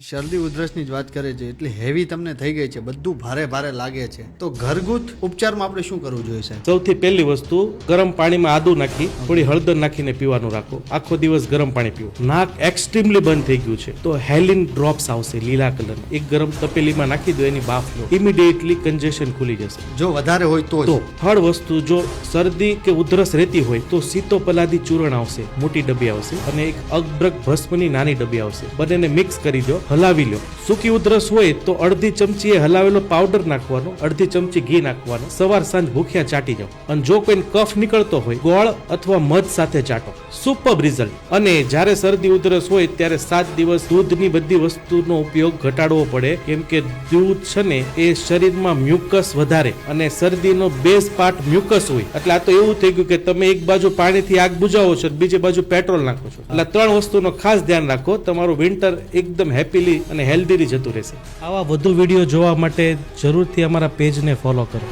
શરદી ઉધરસની જ વાત કરે છે એટલે હેવી તમને થઈ ગઈ છે, બધું ભારે ભારે લાગે છે, તો ઘરગથ્થુ ઉપચારમાં આપણે શું કરવું જોઈએ સાહેબ? સૌથી પહેલી વસ્તુ, ગરમ પાણીમાં આદુ નાખી થોડી હળદર નાખીને પીવાનું રાખો. આખો દિવસ ગરમ પાણી પીવું. નાક એક્સ્ટ્રીમલી બંધ થઈ ગયું છે તો હેલિન ડ્રોપ્સ આવશે લીલા કલર, એક ગરમ તપેલીમાં નાખી દો, એની બાફ લો, ઇમિડિયેટલી કન્જેશન ખુલી જશે. જો વધારે હોય તો થર્ડ વસ્તુ, જો શરદી કે ઉધરસ રહેતી હોય તો સીતોપલાદી ચૂર્ણ આવશે, મોટી ડબ્બી આવશે, અને એક અગબ્રક ભસ્મની નાની ડબ્બી આવશે. બંનેને મિક્સ કરી દો, હલાવી લો. સૂકી ઉધરસ હોય તો અડધી ચમચી એ હલાવેલો પાવડર નાખવાનો, અડધી ચમચી ઘી નાખવાનું, સવાર સાંજ ભૂખ્યા ચાટી જાઓ. અને જો કોઈ કફ નીકળતો હોય, ગોળ અથવા મધ સાથે ચાટો, સુપર રિઝલ્ટ. અને જ્યારે શરદી ઉધરસ હોય ત્યારે 7 દિવસ દૂધની બધી વસ્તુનો ઉપયોગ ઘટાડવો પડે, કેમ કે દૂધ છે ને એ શરીરમાં મ્યુકસ વધારે, અને શરદીનો બેઝ પાર્ટ મ્યુકસ હોય. એટલે આ તો એવું થઈ ગયું કે તમે એક બાજુ પાણીથી આગ બુજાવો છો, બીજી બાજુ પેટ્રોલ નાખો છો. એટલે 3 વસ્તુનો ખાસ ધ્યાન રાખો, તમારું વિન્ટર એકદમ હેપીલી અને હેલ્ધીલી જતું રહેશે. આવા વધુ વિડીયો જોવા માટે જરૂરથી અમારા પેજને ફોલો કરો.